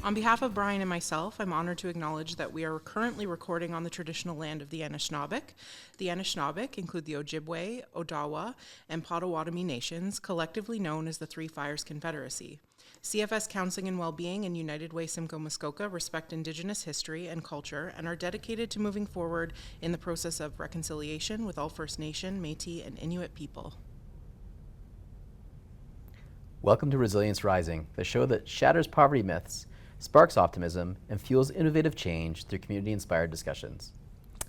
On behalf of Brian and myself, I'm honored to acknowledge that we are currently recording on the traditional land of the Anishinaabe. The Anishinaabe include the Ojibwe, Odawa, and Potawatomi nations, collectively known as the Three Fires Confederacy. CFS Counseling and Wellbeing and United Way Simcoe Muskoka respect Indigenous history and culture and are dedicated to moving forward in the process of reconciliation with all First Nation, Métis, and Inuit people. Welcome to Resilience Rising, the show that shatters poverty myths, sparks optimism, and fuels innovative change through community-inspired discussions.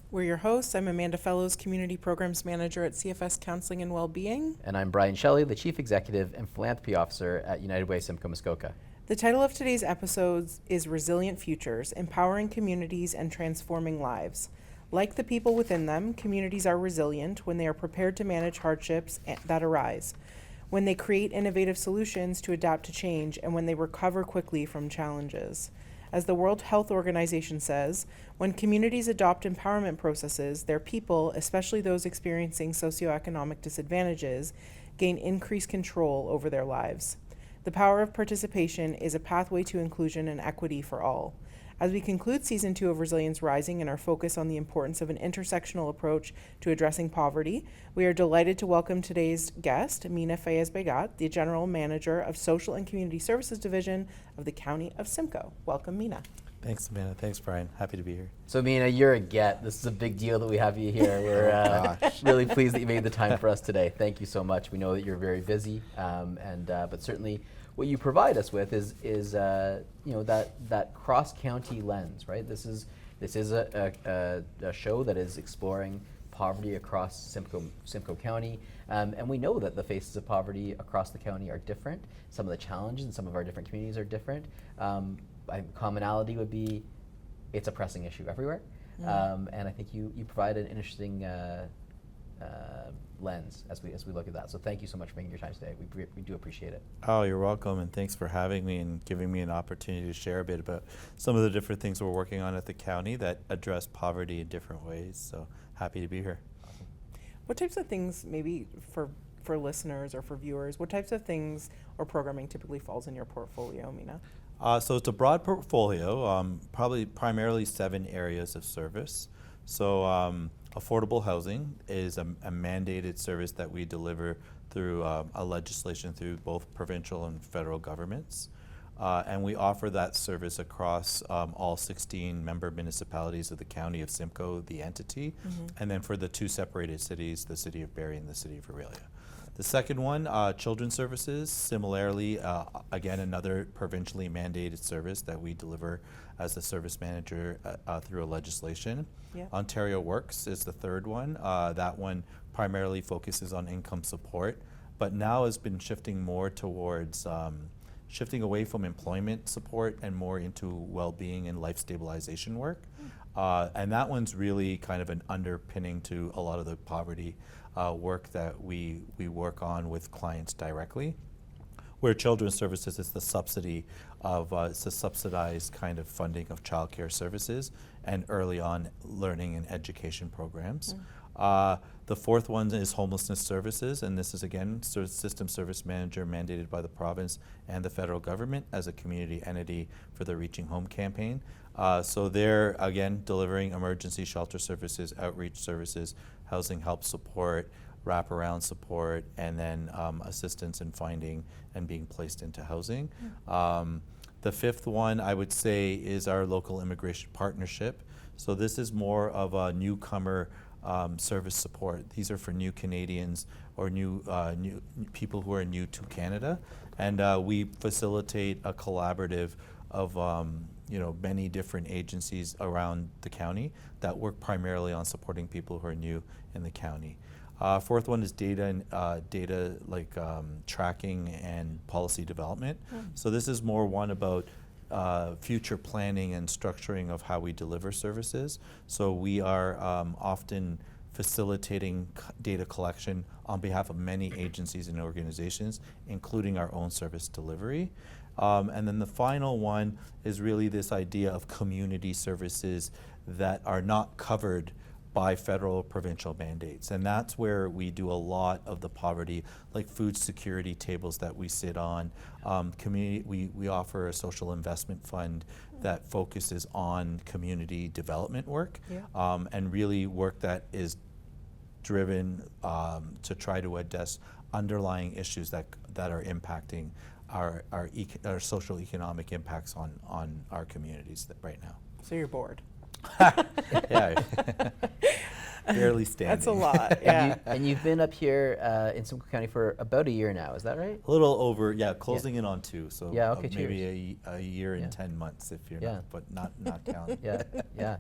We're your hosts. I'm Amanda Fellows, Community Programs Manager at CFS Counseling and Wellbeing. And I'm Brian Shelley, the Chief Executive and Philanthropy Officer at United Way Simcoe Muskoka. The title of today's episode is Resilient Futures, Empowering Communities and Transforming Lives. Like the people within them, communities are resilient when they are prepared to manage hardships that arise, when they create innovative solutions to adapt to change, and when they recover quickly from challenges. As the World Health Organization says, when communities adopt empowerment processes, their people, especially those experiencing socio-economic disadvantages, gain increased control over their lives. The power of participation is a pathway to inclusion and equity for all. As we conclude Season 2 of Resilience Rising and our focus on the importance of an intersectional approach to addressing poverty, we are delighted to welcome today's guest, Mina Fayez-Begat, the General Manager of Social and Community Services Division of the County of Simcoe. Welcome, Mina. Thanks, Amanda. Thanks, Brian. Happy to be here. So, Mina, you're a get. This is a big deal that we have you here. We're really pleased that you made the time for us today. Thank you so much. We know that you're very busy, but certainly what you provide us with is that cross-county lens, right? This is a show that is exploring poverty across Simcoe County, and we know that the faces of poverty across the county are different. Some of the challenges in some of our different communities are different. Commonality would be it's a pressing issue everywhere, and I think you provide an interesting lens as we look at that. So thank you so much for making your time today. We do appreciate it. Oh, you're welcome, and thanks for having me and giving me an opportunity to share a bit about some of the different things we're working on at the county that address poverty in different ways. So happy to be here. Awesome. What types of things, maybe for listeners or for viewers, what types of things or programming typically falls in your portfolio, Mina? So it's a broad portfolio, probably primarily 7 areas of service. So affordable housing is a mandated service that we deliver through a legislation through both provincial and federal governments. And we offer that service across all 16 member municipalities of the County of Simcoe, the entity, and then for the 2 separated cities, the City of Barrie and the City of Aurelia. The second one, children's services, similarly, again, another provincially mandated service that we deliver as the service manager through a legislation. Yeah. Ontario Works is the third one. That one primarily focuses on income support, but now has been shifting more towards shifting away from employment support and more into well-being and life stabilization work. And that one's really kind of an underpinning to a lot of the poverty work that we work on with clients directly. Where children's services is the subsidy of, it's a subsidized kind of funding of childcare services and early on learning and education programs. The fourth one is homelessness services, and this is again system service manager mandated by the province and the federal government as a community entity for the Reaching Home campaign. So they're again delivering emergency shelter services, outreach services, housing help support, wraparound support, and then assistance in finding and being placed into housing. The fifth one I would say is our local immigration partnership. So this is more of a newcomer service support. These are for new Canadians or new people who are new to Canada, and we facilitate a collaborative of many different agencies around the county that work primarily on supporting people who are new in the county. Fourth one is data tracking and policy development. So this is more one about future planning and structuring of how we deliver services. So we are often facilitating data collection on behalf of many agencies and organizations, including our own service delivery. And then the final one is really this idea of community services that are not covered by federal provincial mandates. And that's where we do a lot of the poverty, like food security tables that we sit on. We offer a social investment fund that focuses on community development work, and really work that is driven to try to address underlying issues that are impacting our social economic impacts on our communities right now. So you're bored. Yeah, barely standing. That's a lot. Yeah. And you've been up here in Simcoe County for about a year now, is that right? A little over, closing in on 2. So Yeah, okay, 2 maybe a year and 10 months if you're not, but not counting. Yeah.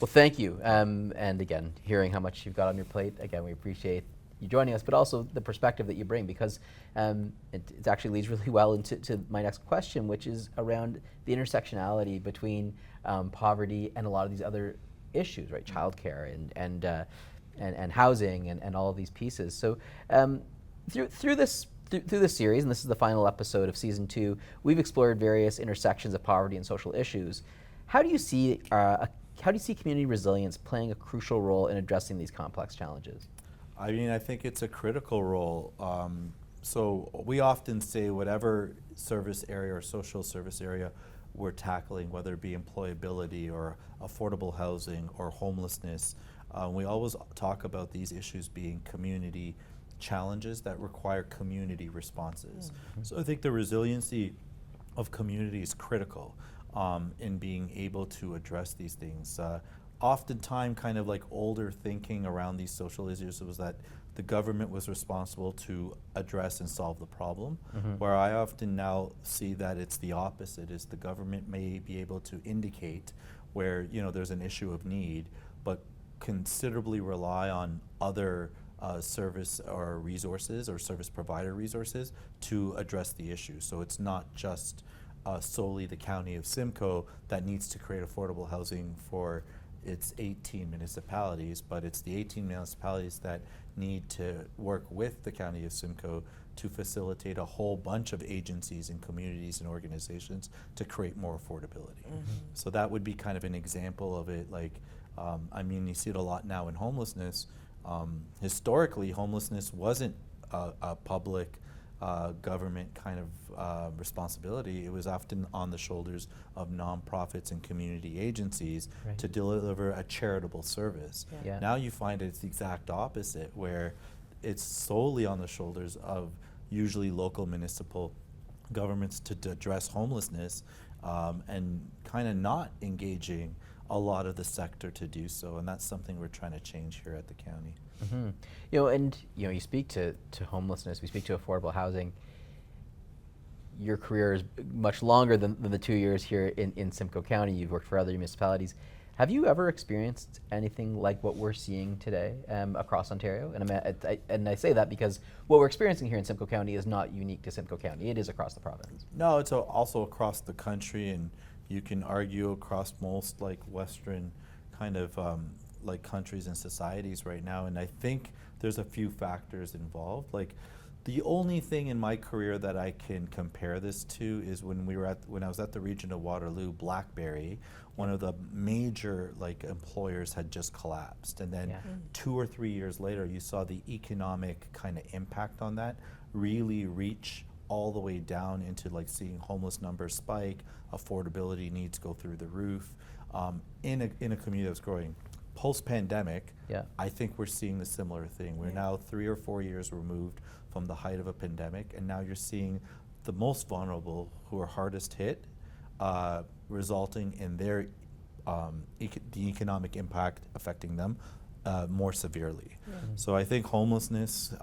Well, thank you. And again, hearing how much you've got on your plate, again, we appreciate you joining us, but also the perspective that you bring, because it actually leads really well into my next question, which is around the intersectionality between poverty and a lot of these other issues, right? Childcare and housing and all of these pieces. So through this series, and this is the final episode of season 2, we've explored various intersections of poverty and social issues. How do you see community resilience playing a crucial role in addressing these complex challenges? I mean, I think it's a critical role. So we often say whatever service area or social service area we're tackling, whether it be employability or affordable housing or homelessness, we always talk about these issues being community challenges that require community responses. So I think the resiliency of community is critical in being able to address these things. Oftentimes, kind of like older thinking around these social issues was that the government was responsible to address and solve the problem, where I often now see that it's the opposite, is the government may be able to indicate where there's an issue of need, but considerably rely on other service or resources or service provider resources to address the issue. So it's not just solely the county of Simcoe that needs to create affordable housing for its 18 municipalities, but it's the 18 municipalities that need to work with the county of Simcoe to facilitate a whole bunch of agencies and communities and organizations to create more affordability. So that would be kind of an example of it. Like, I mean, you see it a lot now in homelessness. Historically, homelessness wasn't a public government kind of responsibility. It was often on the shoulders of nonprofits and community agencies to deliver a charitable service. Now you find it's the exact opposite, where it's solely on the shoulders of usually local municipal governments to address homelessness, and kind of not engaging a lot of the sector to do so, and that's something we're trying to change here at the county. You speak to homelessness, we speak to affordable housing. Your career is much longer than the 2 years here in Simcoe County. You've worked for other municipalities. Have you ever experienced anything like what we're seeing today across Ontario? And I say that because what we're experiencing here in Simcoe County is not unique to Simcoe County. It is across the province. No, it's also across the country, and you can argue across most like Western kind of like countries and societies right now. And I think there's a few factors involved. Like, the only thing in my career that I can compare this to is when I was at the region of Waterloo, BlackBerry, one of the major like employers had just collapsed, and then 2 or 3 years later, you saw the economic kind of impact on that really reach all the way down into like seeing homeless numbers spike, affordability needs go through the roof, in a community that's growing. Post-pandemic, I think we're seeing the similar thing. We're now 3 or 4 years removed from the height of a pandemic, and now you're seeing the most vulnerable who are hardest hit, resulting in their the economic impact affecting them more severely. So I think homelessness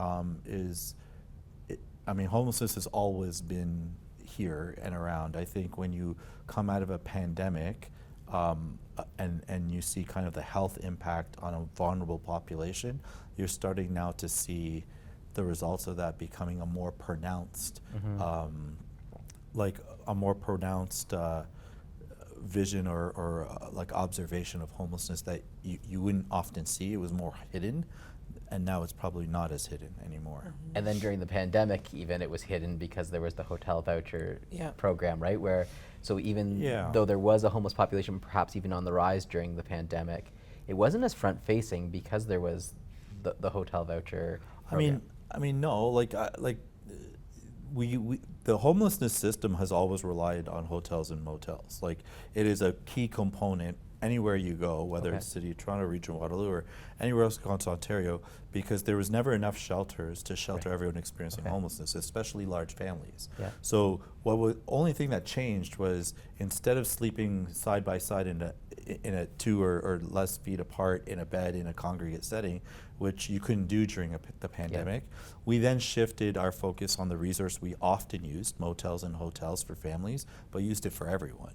homelessness has always been here and around. I think when you come out of a pandemic, and you see kind of the health impact on a vulnerable population, you're starting now to see the results of that becoming a more pronounced, vision or like observation of homelessness that you wouldn't often see. It was more hidden, and now it's probably not as hidden anymore. And then during the pandemic, even it was hidden because there was the hotel voucher program, right? Where, so even though there was a homeless population perhaps even on the rise during the pandemic, it wasn't as front facing because there was the hotel voucher program. No, we the homelessness system has always relied on hotels and motels. Like, it is a key component anywhere you go, whether Okay. it's City of Toronto, Region Waterloo, or anywhere else across Ontario, because there was never enough shelters to shelter Right. everyone experiencing Okay. homelessness, especially large families. Yeah. So only thing that changed was, instead of sleeping side by side in a 2 or less feet apart in a bed in a congregate setting, which you couldn't do during the pandemic, we then shifted our focus on the resource we often used, motels and hotels for families, but used it for everyone.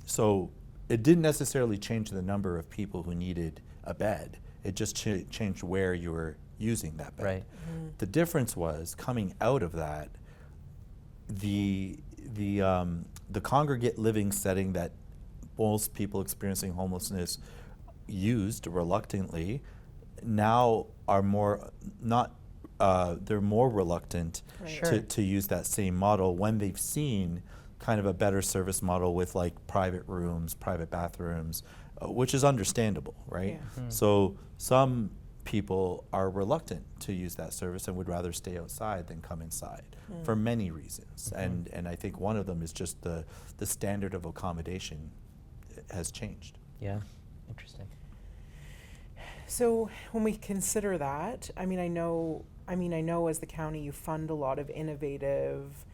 So it didn't necessarily change the number of people who needed a bed. It just changed where you were using that bed. Right. The difference was, coming out of that, the congregate living setting that most people experiencing homelessness used reluctantly now are more they're more reluctant Right. Sure. to use that same model when they've seen kind of a better service model with, like, private rooms, private bathrooms, which is understandable, right? Yeah. So some people are reluctant to use that service and would rather stay outside than come inside for many reasons. And I think one of them is just the standard of accommodation has changed. Yeah. Interesting. So when we consider that, I know as the county, you fund a lot of innovative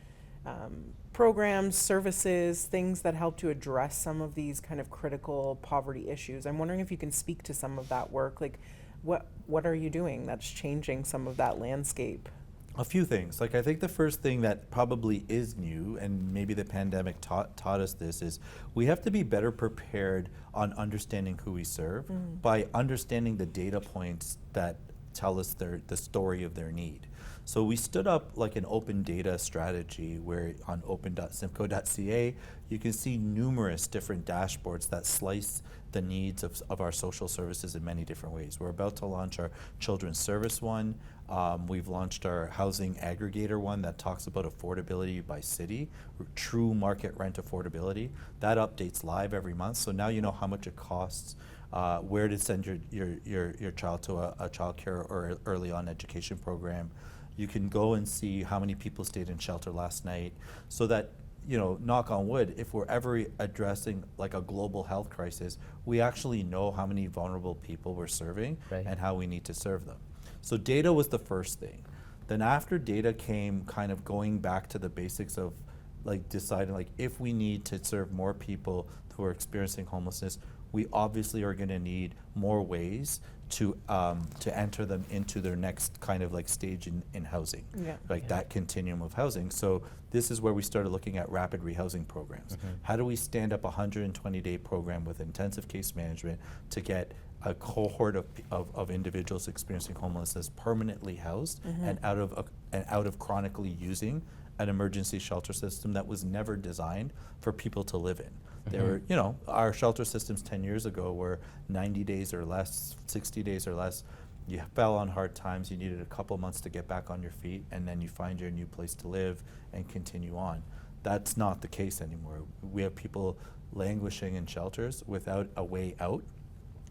programs, services, things that help to address some of these kind of critical poverty issues. I'm wondering if you can speak to some of that work. Like, what are you doing that's changing some of that landscape? A few things. Like, I think the first thing that probably is new, and maybe the pandemic taught us this, is we have to be better prepared on understanding who we serve by understanding the data points that tell us the story of their need. So we stood up like an open data strategy where on open.simcoe.ca you can see numerous different dashboards that slice the needs of our social services in many different ways. We're about to launch our children's service one. We've launched our housing aggregator one that talks about affordability by city, true market rent affordability. That updates live every month, so now you know how much it costs, where to send your child to a child care or early on education program. You can go and see how many people stayed in shelter last night, so that, knock on wood, if we're ever addressing like a global health crisis, we actually know how many vulnerable people we're serving Right. and how we need to serve them. So data was the first thing. Then after data came kind of going back to the basics of like deciding, like, if we need to serve more people who are experiencing homelessness, we obviously are going to need more ways to enter them into their next kind of like stage in housing, Yeah. like that continuum of housing. So this is where we started looking at rapid rehousing programs. How do we stand up a 120-day program with intensive case management to get a cohort of individuals experiencing homelessness permanently housed and out of chronically using an emergency shelter system that was never designed for people to live in. There were, our shelter systems 10 years ago were 90 days or less, 60 days or less. You fell on hard times, you needed a couple months to get back on your feet, and then you find your new place to live and continue on. That's not the case anymore. We have people languishing in shelters without a way out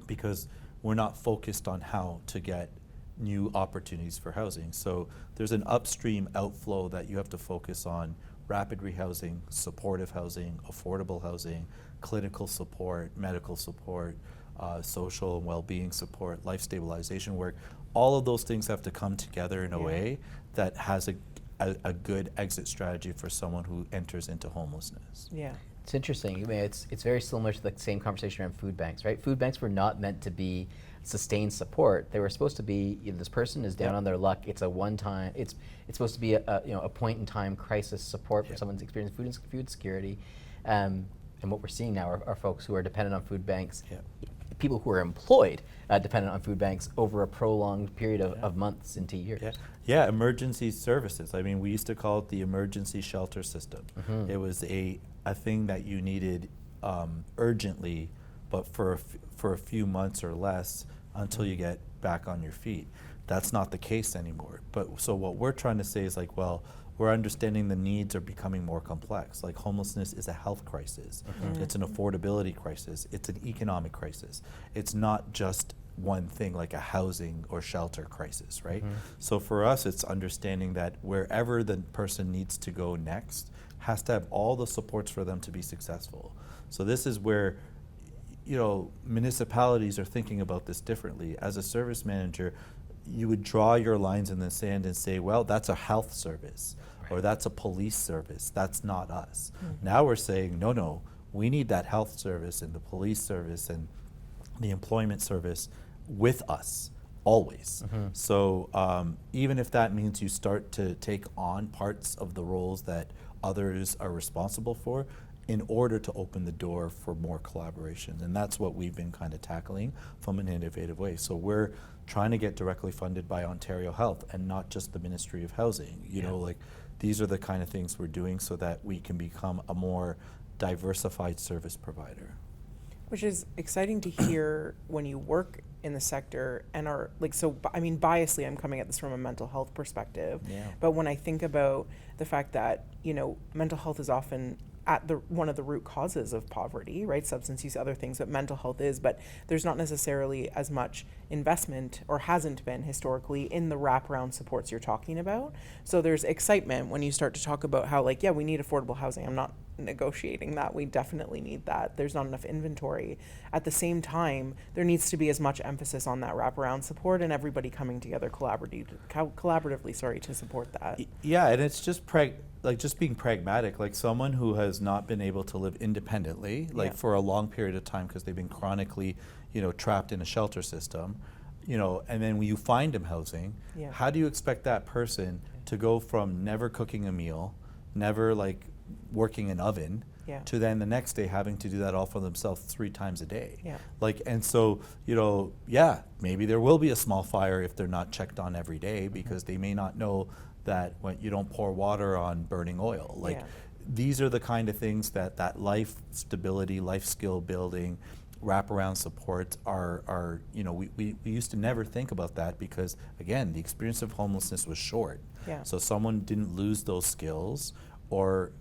because we're not focused on how to get new opportunities for housing. So there's an upstream outflow that you have to focus on: rapid rehousing, supportive housing, affordable housing, clinical support, medical support, social and well-being support, life stabilization work. All of those things have to come together in a way that has a good exit strategy for someone who enters into homelessness. Yeah. It's interesting. I mean, it's very similar to the same conversation around food banks, right? Food banks were not meant to be sustained support. They were supposed to be, this person is down on their luck. It's a one-time. It's supposed to be a point-in-time crisis support for someone's experiencing food insecurity. And what we're seeing now are folks who are dependent on food banks, people who are employed dependent on food banks over a prolonged period of months into years. Yeah, emergency services. I mean, we used to call it the emergency shelter system. It was a thing that you needed urgently, but for a few months or less until you get back on your feet. That's not the case anymore. But so what we're trying to say is like, well, we're understanding the needs are becoming more complex. Like homelessness is a health crisis. It's an affordability crisis. It's an economic crisis. It's not just one thing like a housing or shelter crisis, right? So for us, it's understanding that wherever the person needs to go next has to have all the supports for them to be successful. So this is where, you know, municipalities are thinking about this differently. As a service manager, you would draw your lines in the sand and say, well, that's a health service, or that's a police service. That's not us. Now we're saying, no, we need that health service and the police service and the employment service with us always. So even if that means you start to take on parts of the roles that others are responsible for, in order to open the door for more collaboration. And that's what we've been kind of tackling from an innovative way. So we're trying to get directly funded by Ontario Health and not just the Ministry of Housing. You know, like these are the kind of things we're doing so that we can become a more diversified service provider. Which is exciting to hear when you work in the sector and are like, so, I mean, biasly, I'm coming at this from a mental health perspective. But when I think about the fact that, you know, mental health is often at the one of the root causes of poverty, right? Substance use, other things, but mental health is, but there's not necessarily as much investment, or hasn't been historically, in the wraparound supports you're talking about. So there's excitement when you start to talk about how, like, yeah, we need affordable housing. I'm not negotiating that. We definitely need that. There's not enough inventory. At the same time, there needs to be as much emphasis on that wraparound support and everybody coming together collaboratively, to support that. Yeah, and it's just just being pragmatic. Like someone who has not been able to live independently, like for a long period of time because they've been chronically, you know, trapped in a shelter system, you know, and then when you find them housing, how do you expect that person to go from never cooking a meal, never like working an oven, to then the next day having to do that all for themselves 3 times a day? Like, and so, you know, maybe there will be a small fire if they're not checked on every day because they may not know that when you don't pour water on burning oil. Like, these are the kind of things that life stability, life skill building, wraparound supports are, you know, we used to never think about that because, again, the experience of homelessness was short. So someone didn't lose those skills or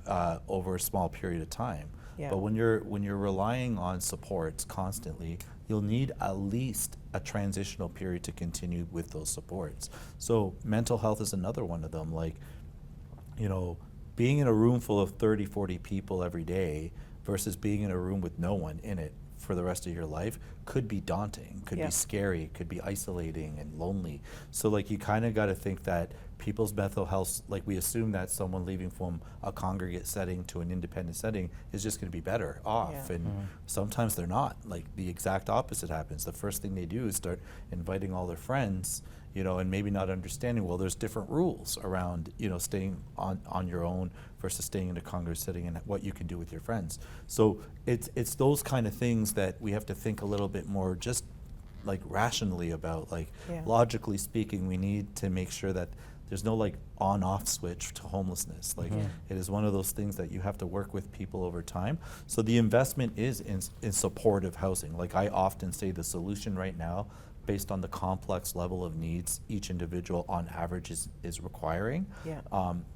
over a small period of time. But when you're relying on supports constantly, you'll need at least a transitional period to continue with those supports. So mental health is another one of them. Like, you know, being in a room full of 30, 40 people every day versus being in a room with no one in it for the rest of your life could be daunting, could be scary, could be isolating and lonely. So like you kind of got to think that people's mental health, like we assume that someone leaving from a congregate setting to an independent setting is just going to be better off. And sometimes they're not. Like the exact opposite happens. The first thing they do is start inviting all their friends, you know, and maybe not understanding, well, there's different rules around, you know, staying on your own versus staying in a congregate setting and what you can do with your friends. So it's those kind of things that we have to think a little bit more just like rationally about. Like logically speaking, we need to make sure that there's no like on-off switch to homelessness. Like it is one of those things that you have to work with people over time. So the investment is in supportive housing. Like I often say the solution right now, based on the complex level of needs each individual on average is requiring,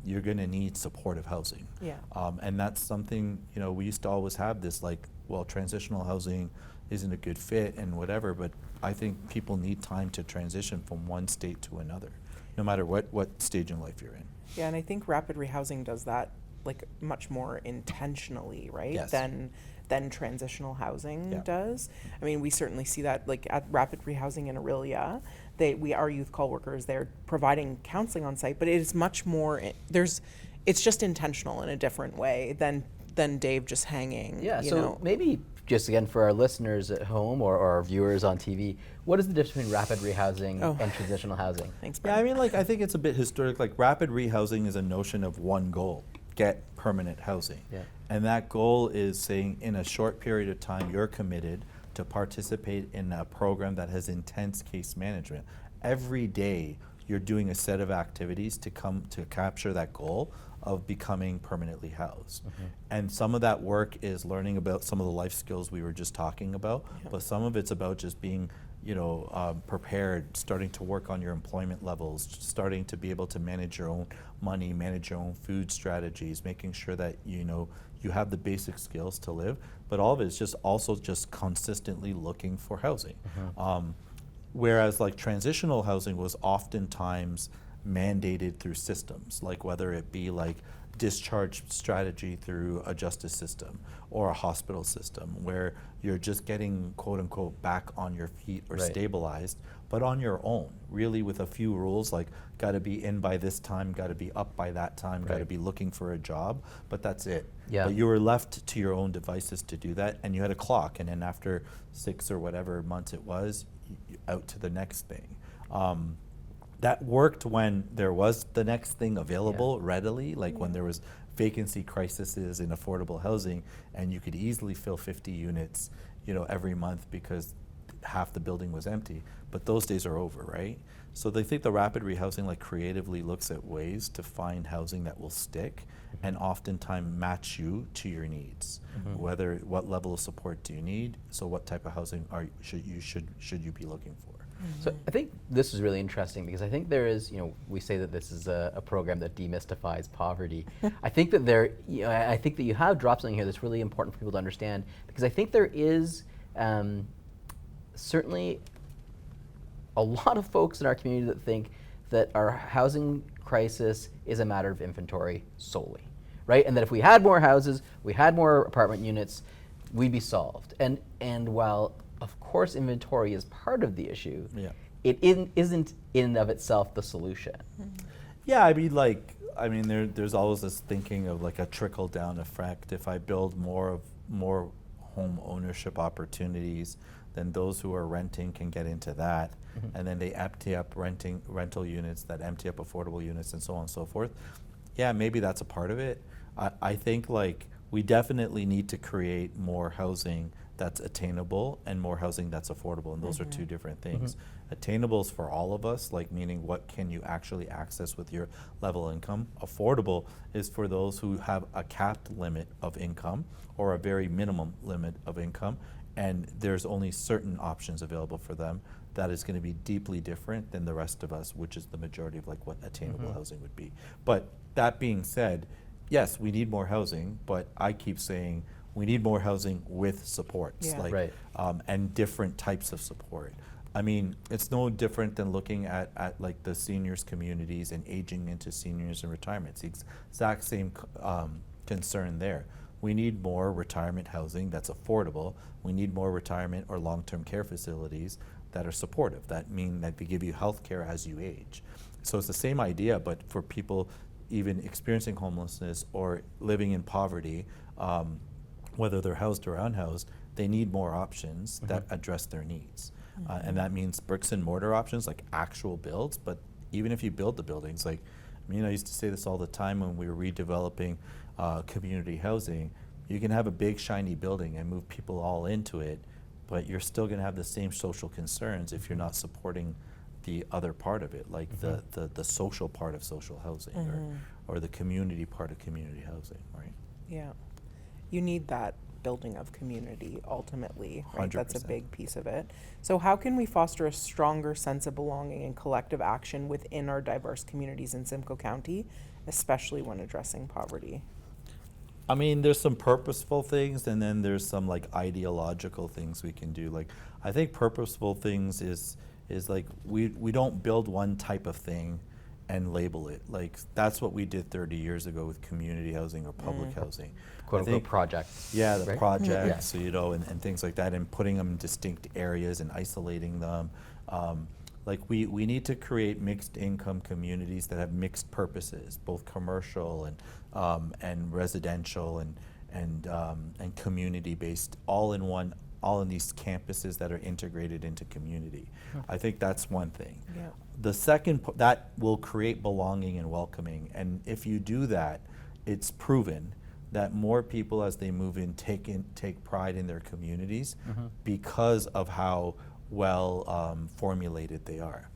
you're gonna need supportive housing. And that's something, you know, we used to always have this like, well, transitional housing isn't a good fit and whatever, but I think people need time to transition from one state to another, no matter what stage in life you're in. Yeah, and I think rapid rehousing does that like much more intentionally, right? Yes. Than transitional housing does. I mean, we certainly see that like at rapid rehousing in Aurelia, our youth call workers, they're providing counseling on site, but it is much more, it's just intentional in a different way than Dave just hanging. So know. Maybe just again for our listeners at home or our viewers on TV, what is the difference between rapid rehousing and transitional housing? Thanks, Brian. Yeah, I mean, like, I think it's a bit historic. Like, rapid rehousing is a notion of one goal: get permanent housing. And that goal is saying in a short period of time, you're committed to participate in a program that has intense case management. Every day, you're doing a set of activities to capture that goal of becoming permanently housed. And some of that work is learning about some of the life skills we were just talking about, but some of it's about just being prepared, starting to work on your employment levels, starting to be able to manage your own money, manage your own food strategies, making sure that you have the basic skills to live. But all of it is just also just consistently looking for housing. Whereas like transitional housing was oftentimes mandated through systems, like whether it be like discharge strategy through a justice system or a hospital system, where you're just getting quote unquote back on your feet or Right. stabilized, but on your own, really with a few rules, like got to be in by this time, got to be up by that time, got to Right. be looking for a job, but that's it. Yeah. But you were left to your own devices to do that, and you had a clock, and then after 6 or whatever months it was, out to the next thing. That worked when there was the next thing available readily, like when there was vacancy crises in affordable housing, and you could easily fill 50 units, every month because half the building was empty. But those days are over, right? So they think the rapid rehousing like creatively looks at ways to find housing that will stick and oftentimes match you to your needs. What level of support do you need? So what type of housing should you be looking for? So I think this is really interesting because I think there is, we say that this is a program that demystifies poverty. I think that I think that you have dropped something here that's really important for people to understand, because I think there is certainly a lot of folks in our community that think that our housing crisis is a matter of inventory solely, right? And that if we had more houses, we had more apartment units, we'd be solved. And while of course inventory is part of the issue, it isn't in and of itself the solution. Yeah, there's always this thinking of like a trickle down effect. If I build more home ownership opportunities, then those who are renting can get into that, and then they empty up rental units that empty up affordable units, and so on and so forth. Yeah, maybe that's a part of it. I think like we definitely need to create more housing that's attainable and more housing that's affordable, and those are two different things. Attainable is for all of us, like meaning what can you actually access with your level of income. Affordable is for those who have a capped limit of income or a very minimum limit of income, and there's only certain options available for them. That is going to be deeply different than the rest of us, which is the majority of like what attainable housing would be. But that being said, yes, we need more housing, but I keep saying we need more housing with supports, and different types of support. I mean, it's no different than looking at like the seniors communities and aging into seniors and retirement. It's the exact same concern there. We need more retirement housing that's affordable. We need more retirement or long-term care facilities that are supportive. That mean that they give you health care as you age. So it's the same idea, but for people even experiencing homelessness or living in poverty, whether they're housed or unhoused, they need more options that address their needs. And that means bricks and mortar options, like actual builds, but even if you build the buildings, I used to say this all the time when we were redeveloping community housing, you can have a big shiny building and move people all into it, but you're still gonna have the same social concerns if you're not supporting the other part of it, like the social part of social housing or the community part of community housing, right? Yeah. You need that building of community ultimately, right? 100%. That's a big piece of it. So how can we foster a stronger sense of belonging and collective action within our diverse communities in Simcoe County, especially when addressing poverty? I mean, there's some purposeful things, and then there's some like ideological things we can do. Like, I think purposeful things is like we don't build one type of thing and label it. Like, that's what we did 30 years ago with community housing or public housing. Quote unquote project. Yeah, the right? projects, and things like that, and putting them in distinct areas and isolating them. Like we need to create mixed income communities that have mixed purposes, both commercial and residential and community based, all in these campuses that are integrated into community. I think that's one thing. Yeah. The second, that will create belonging and welcoming, and if you do that, it's proven that more people as they move in take pride in their communities because of how well formulated they are.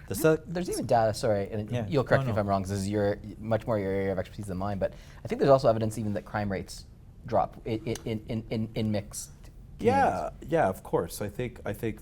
There's even data, sorry, and you'll correct me if I'm wrong, because this is much more your area of expertise than mine, but I think there's also evidence even that crime rates drop in mixed Yeah, yeah, of course. I think like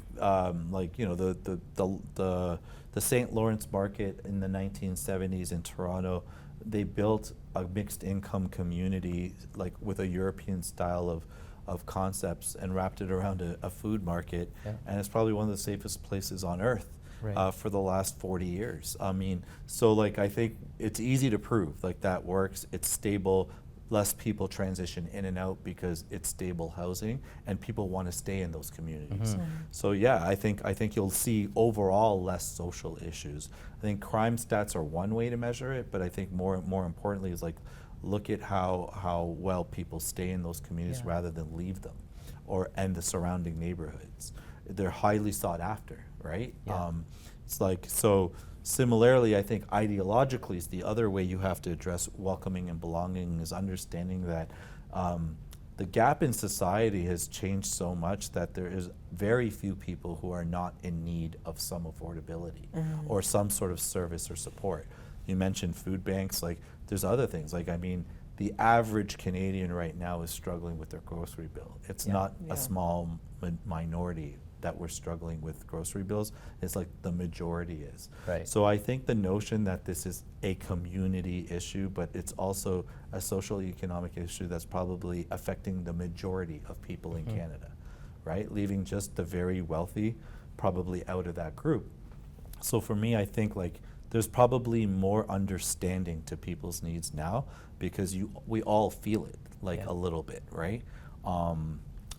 the St. Lawrence market in the 1970s in Toronto, they built a mixed income community like with a European style of concepts and wrapped it around a food market, Yeah. and it's probably one of the safest places on earth. Right. For the last 40 years. I mean, so like I think it's easy to prove like that works. It's stable. Less people transition in and out because it's stable housing, and people want to stay in those communities. So yeah, I think you'll see overall less social issues. I think crime stats are one way to measure it, but I think more importantly is like look at how well people stay in those communities Yeah. rather than leave them, and the surrounding neighborhoods. They're highly sought after, right? Yeah. It's like, so similarly, I think ideologically is the other way you have to address welcoming and belonging is understanding that the gap in society has changed so much that there is very few people who are not in need of some affordability or some sort of service or support. You mentioned food banks, like there's other things. Like, I mean, the average Canadian right now is struggling with their grocery bill. It's Yeah. not Yeah. a small minority that we're struggling with grocery bills. It's like the majority is. Right. So I think the notion that this is a community issue, but it's also a social economic issue that's probably affecting the majority of people in Canada, right? Leaving just the very wealthy probably out of that group. So for me, I think like there's probably more understanding to people's needs now because we all feel it like Yeah. a little bit, right?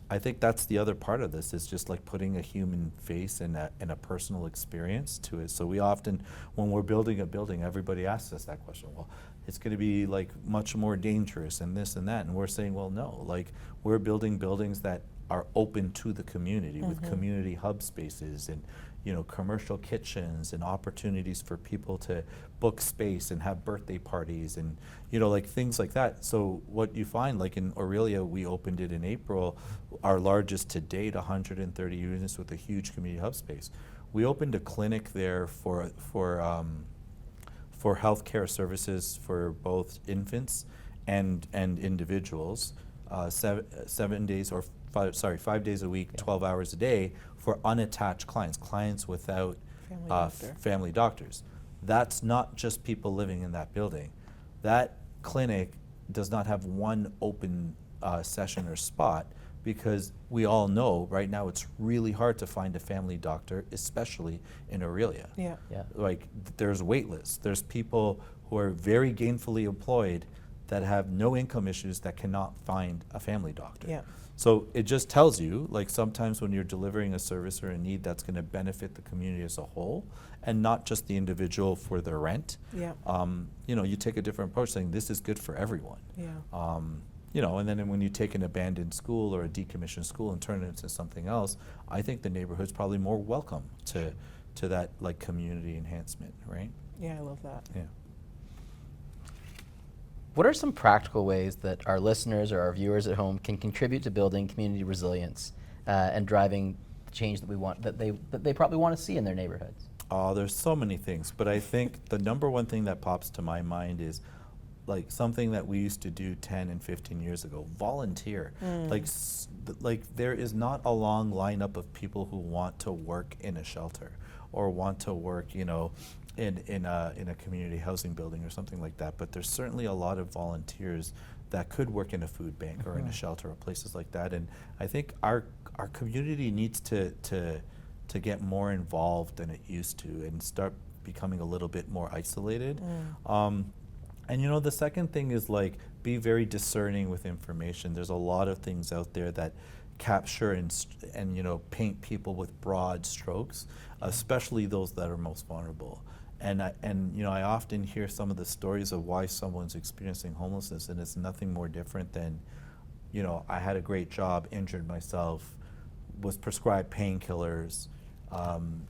I think that's the other part of this is just like putting a human face and a personal experience to it. So we often, when we're building a building, everybody asks us that question. Well, it's going to be like much more dangerous and this and that. And we're saying, well, no, like we're building buildings that are open to the community with community hub spaces and, you know, commercial kitchens and opportunities for people to book space and have birthday parties and, you know, like things like that. So what you find, like in Aurelia, we opened it in April, our largest to date, 130 units with a huge community hub space. We opened a clinic there for healthcare services for both infants and individuals, 7 days or 5 days a week, 12 hours a day for unattached clients without Family doctor. family doctors. That's not just people living in that building. That clinic does not have one open session or spot because we all know right now it's really hard to find a family doctor, especially in Aurelia. Yeah. Yeah. Like there's wait lists. There's people who are very gainfully employed that have no income issues that cannot find a family doctor. Yeah. So it just tells you, like sometimes when you're delivering a service or a need that's going to benefit the community as a whole and not just the individual for their rent, Yeah. you know, you take a different approach saying this is good for everyone. Yeah. You know, and then when you take an abandoned school or a decommissioned school and turn it into something else, I think the neighborhood's probably more welcome to that like community enhancement, right? Yeah, I love that. Yeah. What are some practical ways that our listeners or our viewers at home can contribute to building community resilience and driving the change that we want, that they probably want to see in their neighborhoods? Oh, there's so many things, but I think the number one thing that pops to my mind is like something that we used to do 10 and 15 years ago, volunteer. Like there is not a long lineup of people who want to work in a shelter or want to work, you know, in a community housing building or something like that. But there's certainly a lot of volunteers that could work in a food bank or in a shelter or places like that. And I think our community needs to get more involved than it used to and start becoming a little bit more isolated. And you know, the second thing is like be very discerning with information. There's a lot of things out there that capture and you know paint people with broad strokes, especially those that are most vulnerable. And you know, I often hear some of the stories of why someone's experiencing homelessness, and it's nothing more different than, you know, I had a great job, injured myself, was prescribed painkillers,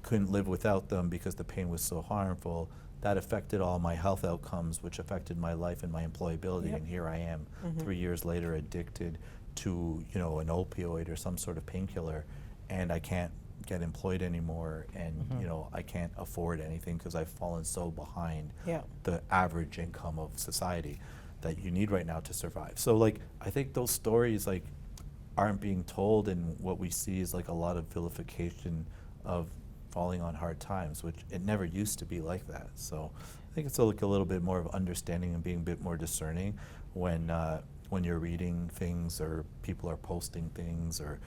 couldn't live without them because the pain was so harmful. That affected all my health outcomes, which affected my life and my employability. Yep. And here I am, 3 years later, addicted to, you know, an opioid or some sort of painkiller, and I can't get employed anymore, and you know, I can't afford anything because I've fallen so behind Yeah. the average income of society that you need right now to survive. So like, I think those stories, like, aren't being told, and what we see is like a lot of vilification of falling on hard times, which it never used to be like that. So I think it's like a little bit more of understanding and being a bit more discerning when you're reading things, or people are posting things, or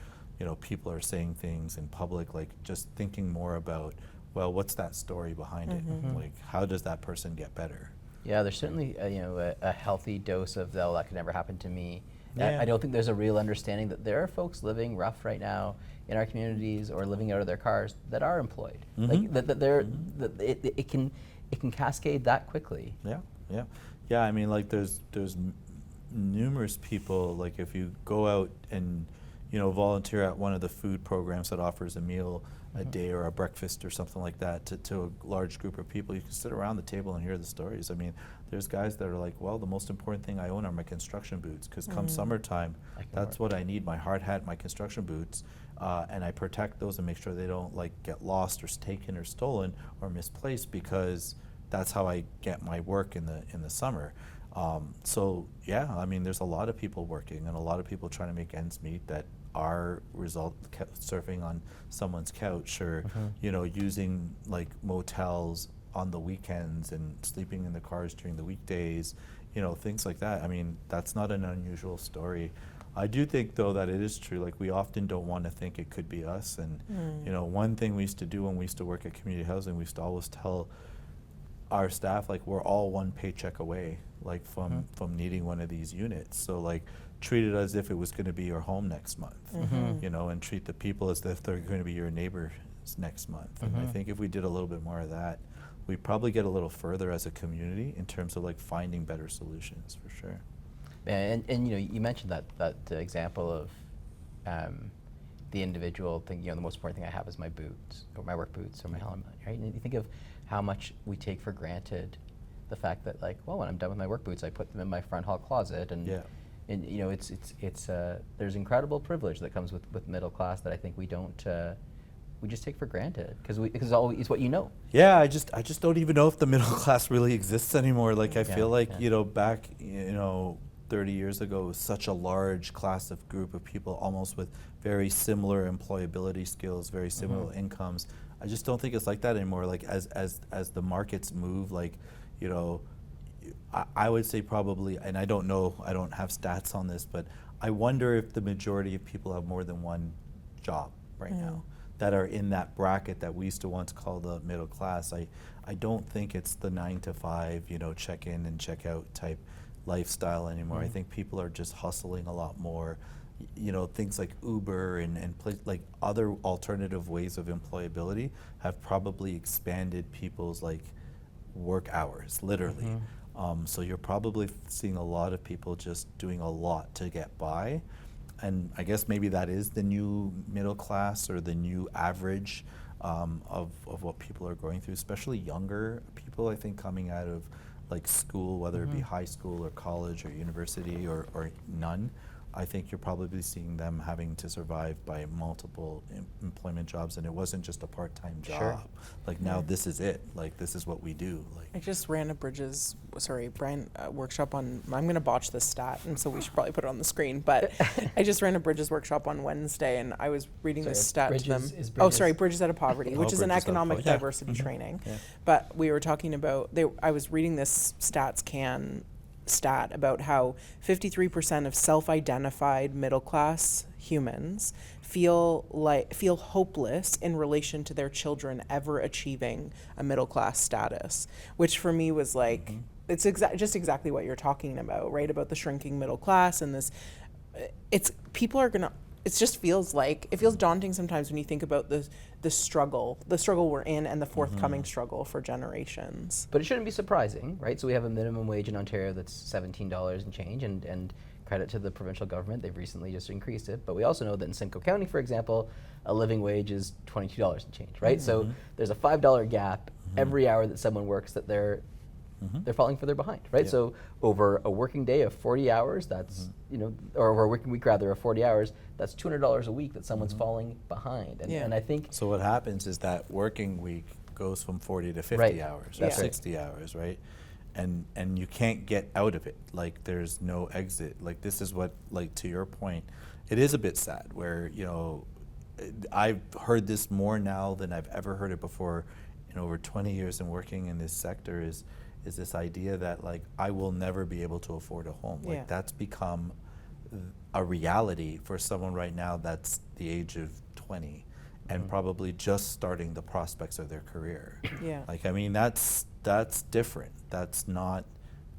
people are saying things in public, like just thinking more about, well, what's that story behind it? Like, how does that person get better? Yeah, there's certainly a healthy dose of, oh, that could never happen to me. Yeah. I don't think there's a real understanding that there are folks living rough right now in our communities or living out of their cars that are employed. Like that it can cascade that quickly. Yeah. I mean, like there's numerous people. Like if you go out and volunteer at one of the food programs that offers a meal a day or a breakfast or something like that to a large group of people, you can sit around the table and hear the stories. I mean, there's guys that are like, well, the most important thing I own are my construction boots, because come summertime, that's what I need, my hard hat, my construction boots, and I protect those and make sure they don't like get lost or taken or stolen or misplaced, because that's how I get my work in the summer. So yeah, I mean, there's a lot of people working and a lot of people trying to make ends meet that are surfing on someone's couch, or using like motels on the weekends and sleeping in the cars during the weekdays, things like that. I mean, that's not an unusual story. I do think though that it is true, like we often don't want to think it could be us, and one thing we used to do when we used to work at community housing, we used to always tell our staff, like, we're all one paycheck away, like from needing one of these units. So like, treat it as if it was going to be your home next month, and treat the people as if they're going to be your neighbors next month. And I think if we did a little bit more of that, we'd probably get a little further as a community in terms of like finding better solutions, for sure. And you mentioned that example of the individual thing. The most important thing I have is my boots, or my work boots, or my helmet, right? And you think of how much we take for granted the fact that, like, well, when I'm done with my work boots, I put them in my front hall closet, and it's there's incredible privilege that comes with middle class that I think we don't we just take for granted, because it's always what you know. Yeah, I just don't even know if the middle class really exists anymore. Like I feel like back 30 years ago, it was such a large class of group of people, almost with very similar employability skills, very similar incomes. I just don't think it's like that anymore. Like as the markets move, like I would say probably, and I don't know, I don't have stats on this, but I wonder if the majority of people have more than one job right now that are in that bracket that we used to once call the middle class. I don't think it's the 9 to 5, check in and check out type lifestyle anymore. I think people are just hustling a lot more. Things like Uber and like other alternative ways of employability have probably expanded people's like work hours, literally. So you're probably seeing a lot of people just doing a lot to get by. And I guess maybe that is the new middle class, or the new average of what people are going through, especially younger people, I think, coming out of like school, whether it be high school or college or university or none. I think you're probably seeing them having to survive by multiple employment jobs, and it wasn't just a part-time job. Sure. Like now this is it. Like this is what we do. Like I just ran a Brian workshop on, I'm going to botch this stat, and so we should probably put it on the screen, but I just ran a Bridges workshop on Wednesday, and I was reading this stat to them. Bridges Out of Poverty, which is an economic diversity training. But we were talking about, I was reading this stat about how 53% of self-identified middle-class humans feel hopeless in relation to their children ever achieving a middle-class status, which for me was like, it's just exactly what you're talking about, right? About the shrinking middle class, and this, it just feels daunting sometimes when you think about the struggle we're in, and the forthcoming struggle for generations. But it shouldn't be surprising, right? So we have a minimum wage in Ontario that's $17 and change, and credit to the provincial government, they've recently just increased it. But we also know that in Simcoe County, for example, a living wage is $22 and change, right? So there's a $5 gap every hour that someone works that they're falling further behind, right? Yeah. So over a working day of 40 hours, that's, or over a working week rather of 40 hours, that's $200 a week that someone's falling behind. And I think... So what happens is that working week goes from 40 to 50 Right. hours, or That's right. 60 hours, right? And you can't get out of it. Like there's no exit. Like this is what, like to your point, it is a bit sad where, you know, I've heard this more now than I've ever heard it before in over 20 years in working in this sector is this idea that like I will never be able to afford a home. Yeah. Like that's become a reality for someone right now that's the age of 20 and probably just starting the prospects of their career. Yeah. Like, I mean, that's different. That's not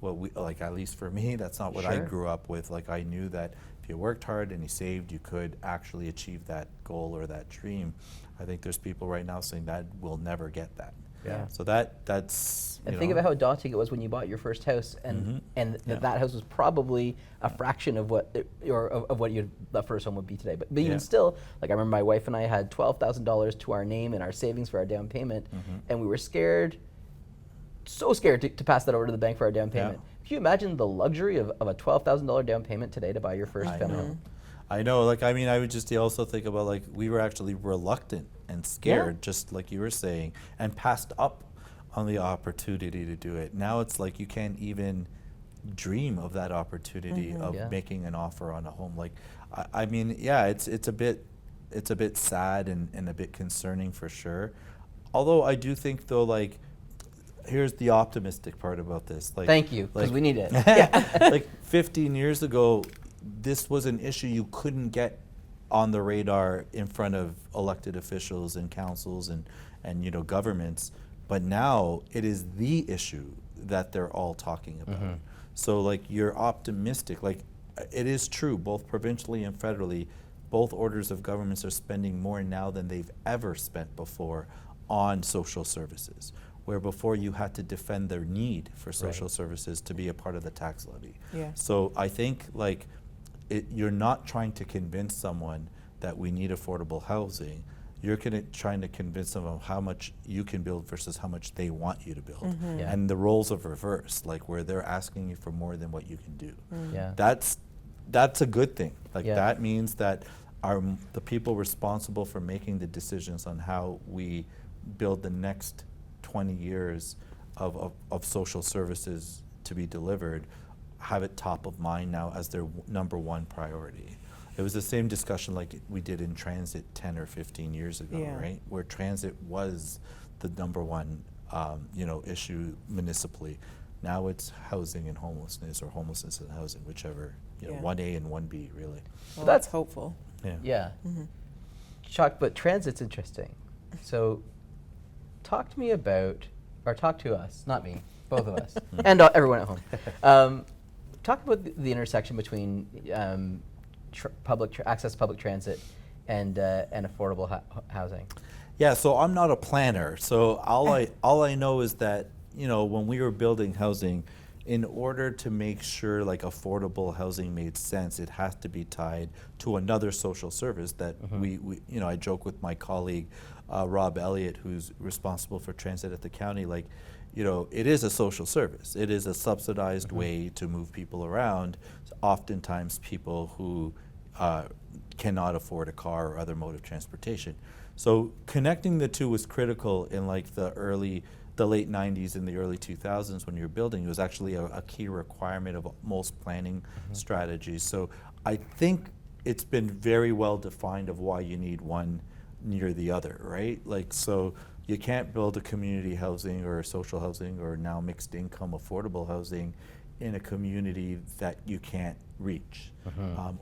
what we, like, at least for me, that's not what I Sure. grew up with. Like, I knew that if you worked hard and you saved, you could actually achieve that goal or that dream. I think there's people right now saying that will never get that. Yeah. So that's, And you think know, about how daunting it was when you bought your first house, and Yeah. that house was probably a fraction of what of what that first home would be today. But even Yeah. still, like I remember my wife and I had $12,000 to our name in our savings for our down payment, and we were scared, so scared to pass that over to the bank for our down payment. Can you imagine the luxury of a $12,000 down payment today to buy your first I family know. home? I know, like, I mean, I would just also think about, like, we were actually reluctant and scared, just like you were saying, and passed up on the opportunity to do it. Now it's like you can't even dream of that opportunity of Yeah. making an offer on a home. Like, I mean, yeah, it's a bit sad and a bit concerning for sure. Although I do think though, like, here's the optimistic part about this. Like, Thank you, because like- we need it. like 15 years ago, this was an issue you couldn't get on the radar in front of elected officials and councils and you know, governments. But now it is the issue that they're all talking about. So like you're optimistic. Like it is true, both provincially and federally, both orders of governments are spending more now than they've ever spent before on social services, where before you had to defend their need for social services to be a part of the tax levy. Yeah. So I think like you're not trying to convince someone that we need affordable housing. You're trying to convince them of how much you can build versus how much they want you to build. Yeah. And the roles have reversed, like where they're asking you for more than what you can do. Yeah. That's a good thing. Like Yeah. that means that the people responsible for making the decisions on how we build the next 20 years of social services to be delivered have it top of mind now as their number one priority. It was the same discussion like we did in transit 10 or 15 years ago, Yeah. right? Where transit was the number one, you know, issue municipally. Now it's housing and homelessness, or homelessness and housing, whichever, you know, Yeah. 1A and 1B, really. Well, That's- that's hopeful. Yeah. Yeah. Chuck, but transit's interesting. So talk to me about, or talk to us, not me, both of us, and everyone at home. Talk about the intersection between access to public transit and affordable housing. Yeah, so I'm not a planner. So all I know is that, you know, when we were building housing, in order to make sure like affordable housing made sense, it has to be tied to another social service that we you know, I joke with my colleague Rob Elliott, who's responsible for transit at the county, like, you know, it is a social service. It is a subsidized way to move people around, oftentimes people who cannot afford a car or other mode of transportation. So connecting the two was critical in like the late 90s and the early 2000s when you were building. It was actually a key requirement of most planning strategies. So I think it's been very well defined of why you need one near the other, right? Like, so you can't build a community housing or social housing or now mixed income affordable housing in a community that you can't reach,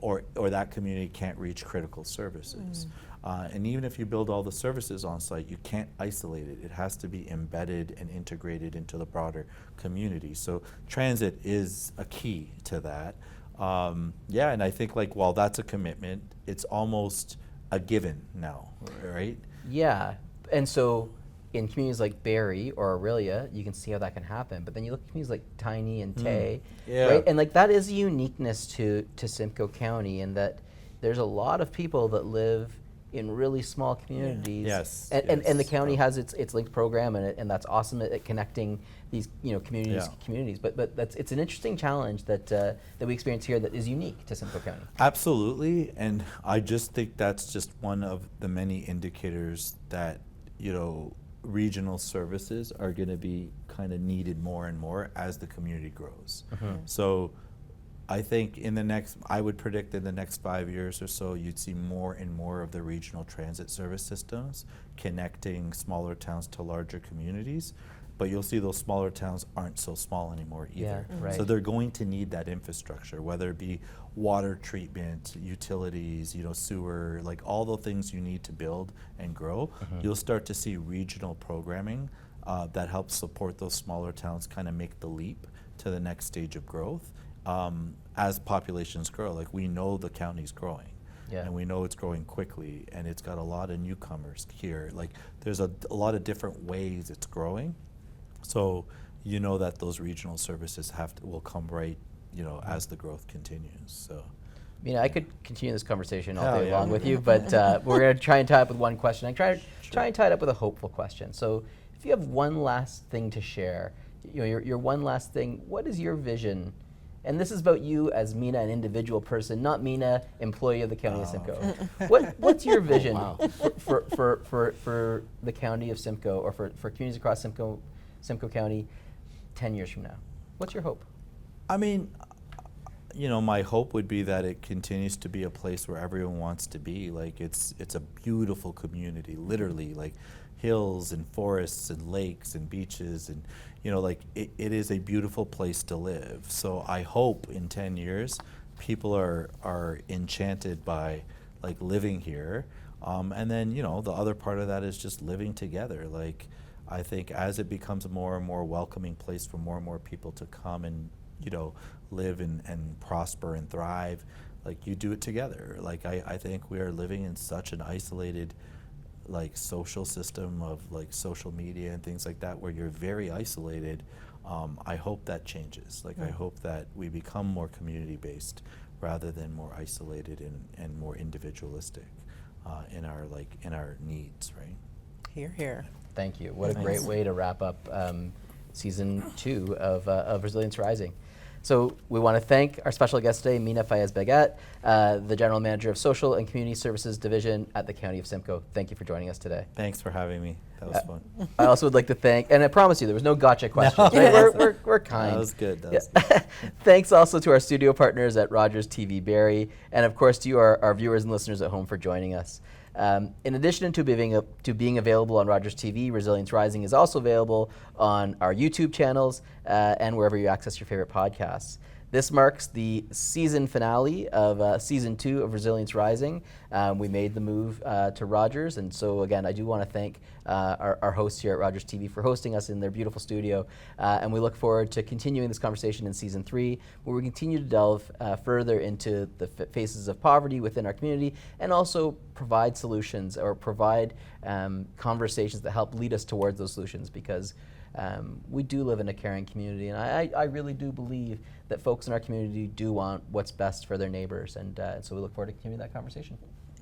or that community can't reach critical services. And even if you build all the services on site, you can't isolate it. It has to be embedded and integrated into the broader community. So transit is a key to that. Yeah, and I think like while that's a commitment, it's almost a given now, right? Yeah, and so in communities like Barrie or Aurelia, you can see how that can happen. But then you look at communities like Tiny and Tay, Yeah. right? And like that is a uniqueness to Simcoe County, in that there's a lot of people that live in really small communities. Yes, And the yes. county has its linked program, and that's awesome at connecting these communities. But it's an interesting challenge that we experience here that is unique to Simcoe County. Absolutely, and I just think that's just one of the many indicators that, you know, regional services are going to be kind of needed more and more as the community grows. So I think I would predict in the next 5 years or so, you'd see more and more of the regional transit service systems connecting smaller towns to larger communities. But you'll see those smaller towns aren't so small anymore either. Yeah, right. So they're going to need that infrastructure, whether it be water treatment, utilities, sewer, like all the things you need to build and grow. You'll start to see regional programming that helps support those smaller towns kind of make the leap to the next stage of growth. As populations grow, like we know the county's growing, and we know it's growing quickly, and it's got a lot of newcomers here. Like there's a lot of different ways it's growing, so that those regional services will come right, as the growth continues. So, I could continue this conversation all day long with you, but we're going to try and tie it up with one question. Try and tie it up with a hopeful question. So, if you have one last thing to share, your one last thing, what is your vision? And this is about you as Mina, an individual person, not Mina, employee of the County of Simcoe. What's your vision for the County of Simcoe, or for communities across Simcoe County 10 years from now? What's your hope? I mean, my hope would be that it continues to be a place where everyone wants to be. Like it's a beautiful community, literally, like hills and forests and lakes and beaches, and it is a beautiful place to live. So I hope in 10 years people are enchanted by like living here, and then the other part of that is just living together. Like I think as it becomes a more and more welcoming place for more and more people to come and live and prosper and thrive, like you do it together. Like I think we are living in such an isolated like social system of like social media and things like that, where you're very isolated. I hope that changes. Like I hope that we become more community based rather than more isolated and more individualistic in our needs, right? Hear, hear. Thank you. What a great way to wrap up season 2 of Resilience Rising. So we want to thank our special guest today, Mina Fayez-Begat, the General Manager of Social and Community Services Division at the County of Simcoe. Thank you for joining us today. Thanks for having me. That was fun. I also would like to thank, and I promise you there was no gotcha questions. Right? We're kind. That was good. Thanks also to our studio partners at Rogers TV Barrie, and of course to you, our viewers and listeners at home, for joining us. In addition to being available on Rogers TV, Resilience Rising is also available on our YouTube channels and wherever you access your favorite podcasts. This marks the season finale of season 2 of Resilience Rising. We made the move to Rogers, and so again, I do want to thank our hosts here at Rogers TV for hosting us in their beautiful studio, and we look forward to continuing this conversation in season 3, where we continue to delve further into the faces of poverty within our community, and also provide solutions or provide conversations that help lead us towards those solutions, because we do live in a caring community, and I really do believe that folks in our community do want what's best for their neighbors, and so we look forward to continuing that conversation.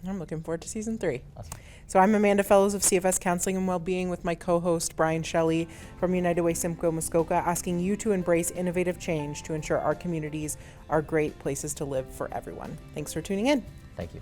I'm looking forward to season 3. Awesome. So I'm Amanda Fellows of CFS Counseling and Wellbeing, with my co-host Brian Shelley from United Way Simcoe Muskoka, asking you to embrace innovative change to ensure our communities are great places to live for everyone. Thanks for tuning in. Thank you.